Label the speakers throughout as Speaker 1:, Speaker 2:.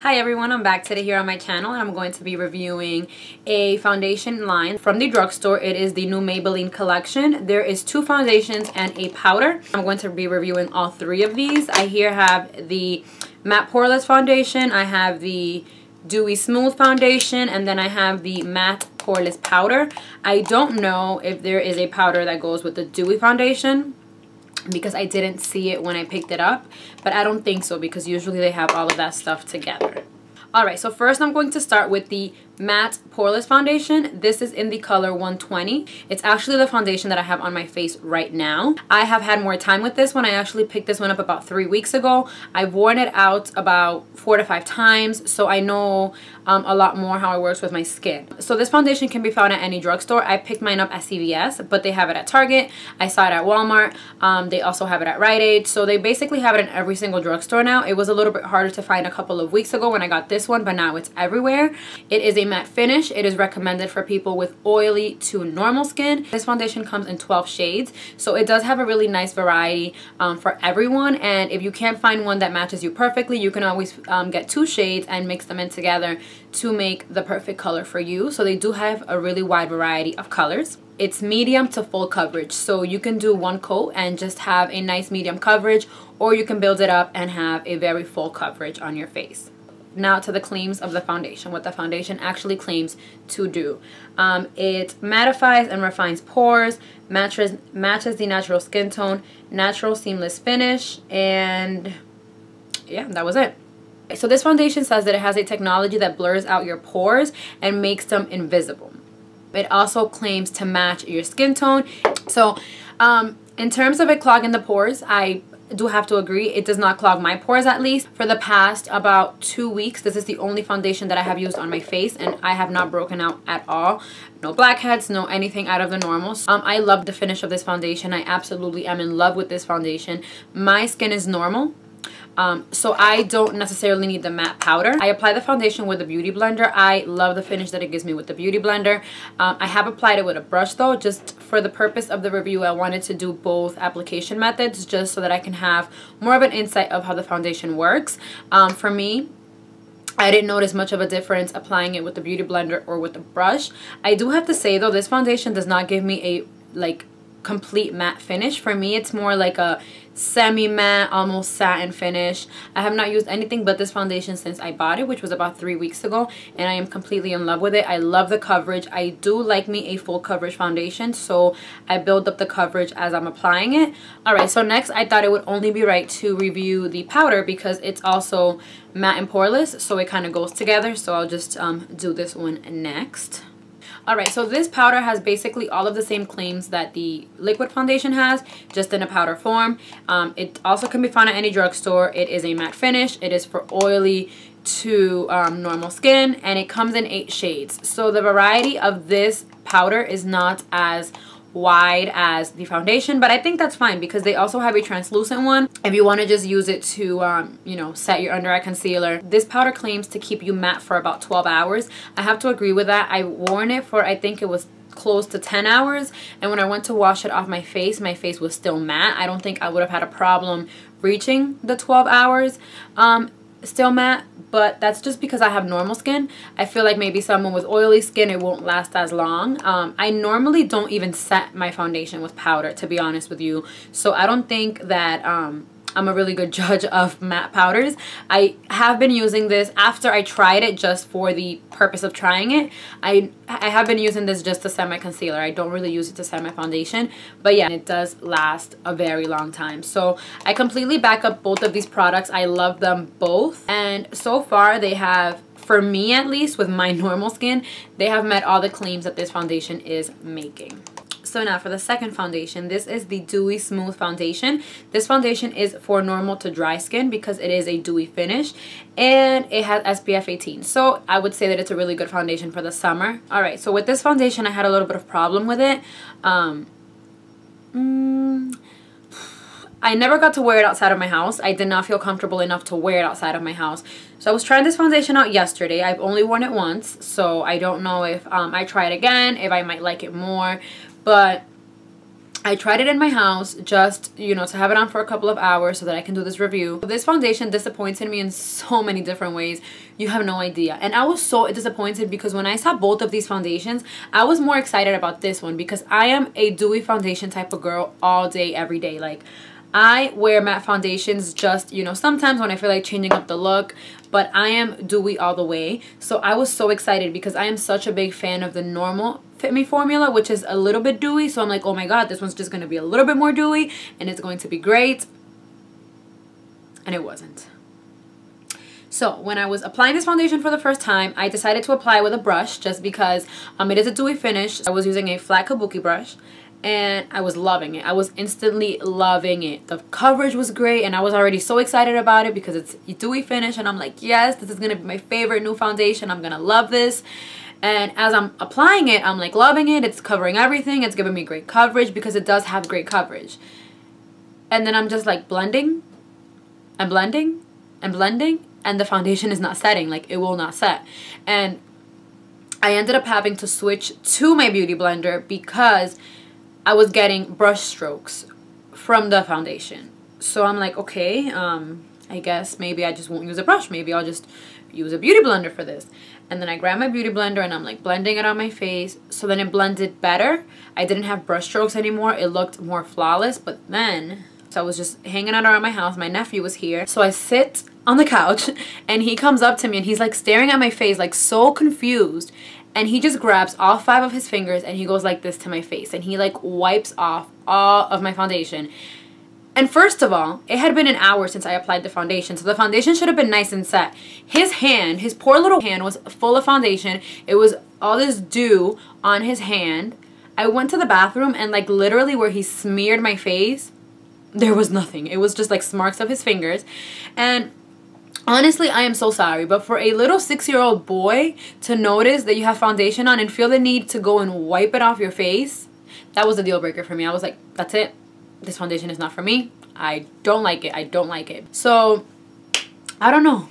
Speaker 1: Hi everyone, I'm back today here on my channel and I'm going to be reviewing a foundation line from the drugstore. It is the new Maybelline collection. There is two foundations and a powder. I'm going to be reviewing all three of these. I here have the Matte Poreless foundation, I have the Dewy Smooth foundation, and then I have the Matte Poreless powder. I don't know if there is a powder that goes with the Dewy foundation, because I didn't see it when I picked it up, but I don't think so because usually they have all of that stuff together. Alright, so first I'm going to start with the Matte Poreless foundation. This is in the color 120. It's actually the foundation that I have on my face right now. I have had more time with this one. I actually picked this one up about 3 weeks ago. I've worn it out about 4 to 5 times, so I know a lot more how it works with my skin. So this foundation can be found at any drugstore. I picked mine up at CVS, but they have it at Target. I saw it at Walmart. They also have it at Rite Aid. So they basically have it in every single drugstore now. It was a little bit harder to find a couple of weeks ago when I got this one, but now it's everywhere. It is a matte finish. It is recommended for people with oily to normal skin. This foundation comes in 12 shades, so it does have a really nice variety for everyone. And if you can't find one that matches you perfectly, you can always get 2 shades and mix them in together to make the perfect color for you. So they do have a really wide variety of colors. It's medium to full coverage, so you can do one coat and just have a nice medium coverage, or you can build it up and have a very full coverage on your face. Now to the claims of the foundation, what the foundation actually claims to do. It mattifies and refines pores, matches the natural skin tone, natural seamless finish, and yeah, that was it. So this foundation says that it has a technology that blurs out your pores and makes them invisible. It also claims to match your skin tone. So in terms of it clogging the pores, I do have to agree, it does not clog my pores. At least for the past about 2 weeks, this is the only foundation that I have used on my face and I have not broken out at all. No blackheads, no anything out of the normal. I love the finish of this foundation. I absolutely am in love with this foundation. My skin is normal, so I don't necessarily need the matte powder. I apply the foundation with a beauty blender. I love the finish that it gives me with the beauty blender. I have applied it with a brush though, just for the purpose of the review. I wanted to do both application methods just so that I can have more of an insight of how the foundation works. For me, I didn't notice much of a difference applying it with the beauty blender or with the brush. I do have to say though, this foundation does not give me a complete matte finish. For me, it's more like a semi-matte, almost satin finish. I have not used anything but this foundation since I bought it, which was about 3 weeks ago, and I am completely in love with it. I love the coverage. I do like me a full coverage foundation, so I build up the coverage as I'm applying it. Alright, so next I thought it would only be right to review the powder because it's also matte and poreless, so it kind of goes together. So I'll just do this one next. Alright, so this powder has basically all of the same claims that the liquid foundation has, just in a powder form. It also can be found at any drugstore. It is a matte finish. It is for oily to normal skin, and it comes in 8 shades. So the variety of this powder is not as wide as the foundation, but I think that's fine because they also have a translucent one if you want to just use it to you know, set your under eye concealer. This powder claims to keep you matte for about 12 hours. I have to agree with that. I worn it for, I think it was close to 10 hours, and when I went to wash it off my face was still matte. I don't think I would have had a problem reaching the 12 hours still matte, but that's just because I have normal skin. I feel like maybe someone with oily skin, it won't last as long. I normally don't even set my foundation with powder, to be honest with you, so I don't think that I'm a really good judge of matte powders. I have been using this after I tried it just for the purpose of trying it. I have been using this just to set my concealer. I don't really use it to set my foundation, but yeah, it does last a very long time. So I completely back up both of these products. I love them both, and so far they have, for me at least, with my normal skin, they have met all the claims that this foundation is making. So now for the second foundation, this is the Dewy Smooth foundation. This foundation is for normal to dry skin because it is a dewy finish and it has SPF 18. So I would say that it's a really good foundation for the summer. Alright, so with this foundation I had a little bit of problem with it. I never got to wear it outside of my house. I did not feel comfortable enough to wear it outside of my house. So I was trying this foundation out yesterday. I've only worn it once, so I don't know if I try it again, if I might like it more. But I tried it in my house just, you know, to have it on for a couple of hours so that I can do this review. This foundation disappointed me in so many different ways. You have no idea. And I was so disappointed because when I saw both of these foundations, I was more excited about this one because I am a dewy foundation type of girl all day, every day. Like, I wear matte foundations just, you know, sometimes when I feel like changing up the look, but I am dewy all the way. So I was so excited because I am such a big fan of the normal Fit Me formula, which is a little bit dewy. So I'm like, oh my god, this one's just going to be a little bit more dewy and it's going to be great. And it wasn't. So when I was applying this foundation for the first time, I decided to apply with a brush just because it is a dewy finish. I was using a flat kabuki brush. And I was loving it. I was instantly loving it. The coverage was great and I was already so excited about it because it's a dewy finish and I'm like, yes, this is going to be my favorite new foundation. I'm going to love this. And as I'm applying it, I'm like loving it. It's covering everything. It's giving me great coverage because it does have great coverage. And then I'm just like blending and blending and blending and the foundation is not setting. Like, it will not set. And I ended up having to switch to my beauty blender because I was getting brush strokes from the foundation. So I'm like, okay, I guess maybe I just won't use a brush. Maybe I'll just use a beauty blender for this. And then I grabbed my beauty blender and I'm like blending it on my face. So then it blended better. I didn't have brush strokes anymore. It looked more flawless. But then, so I was just hanging out around my house. My nephew was here. So I sit on the couch and he comes up to me and he's like staring at my face like so confused. And he just grabs all 5 of his fingers and he goes like this to my face. And he like wipes off all of my foundation. And first of all, it had been an hour since I applied the foundation. So the foundation should have been nice and set. His hand, his poor little hand was full of foundation. It was all this dew on his hand. I went to the bathroom and like literally where he smeared my face, there was nothing. It was just like marks of his fingers. And honestly, I am so sorry, but for a little 6-year-old boy to notice that you have foundation on and feel the need to go and wipe it off your face, that was a deal breaker for me. I was like, that's it. This foundation is not for me. I don't like it. I don't like it. So, I don't know.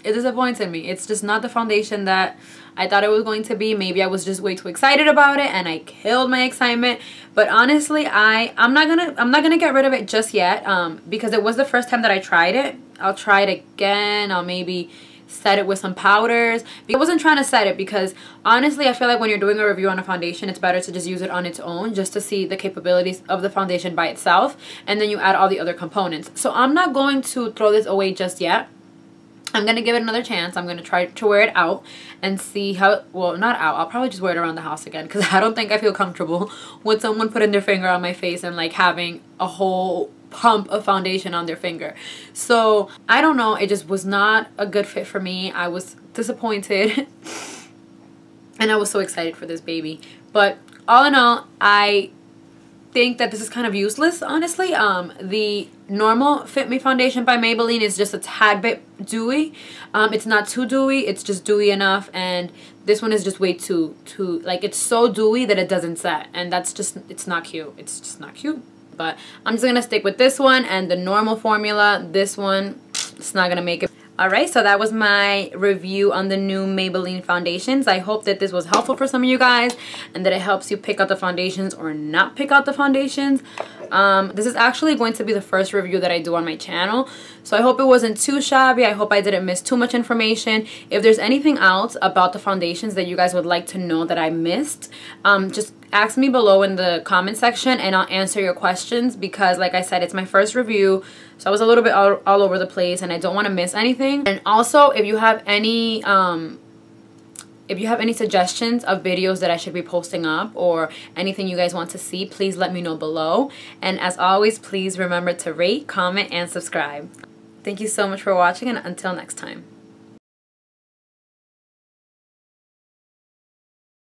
Speaker 1: It disappointed me. It's just not the foundation that I thought it was going to be. Maybe I was just way too excited about it and I killed my excitement. But honestly, I'm not gonna get rid of it just yet. Because it was the first time that I tried it. I'll try it again. I'll maybe set it with some powders. I wasn't trying to set it because honestly I feel like when you're doing a review on a foundation, it's better to just use it on its own just to see the capabilities of the foundation by itself, and then you add all the other components. So I'm not going to throw this away just yet. I'm going to give it another chance. I'm going to try to wear it out and see how, well, not out. I'll probably just wear it around the house again because I don't think I feel comfortable with someone putting their finger on my face and like having a whole pump of foundation on their finger. So I don't know. It just was not a good fit for me. I was disappointed and I was so excited for this baby. But all in all, I think that this is kind of useless, honestly. The normal Fit Me foundation by Maybelline is just a tad bit dewy. It's not too dewy, it's just dewy enough, and this one is just way too like, it's so dewy that it doesn't set, and that's just, it's not cute. It's just not cute. But I'm just gonna stick with this one and the normal formula. This one, it's not gonna make it. Alright, so that was my review on the new Maybelline foundations. I hope that this was helpful for some of you guys and that it helps you pick out the foundations or not pick out the foundations. This is actually going to be the first review that I do on my channel. So I hope it wasn't too shabby. I hope I didn't miss too much information. If there's anything else about the foundations that you guys would like to know that I missed, just ask me below in the comment section and I'll answer your questions, because like I said, it's my first review, so I was a little bit all over the place and I don't want to miss anything. And also, if you have any suggestions of videos that I should be posting up or anything you guys want to see, please let me know below. And as always, please remember to rate, comment, and subscribe. Thank you so much for watching, and until next time.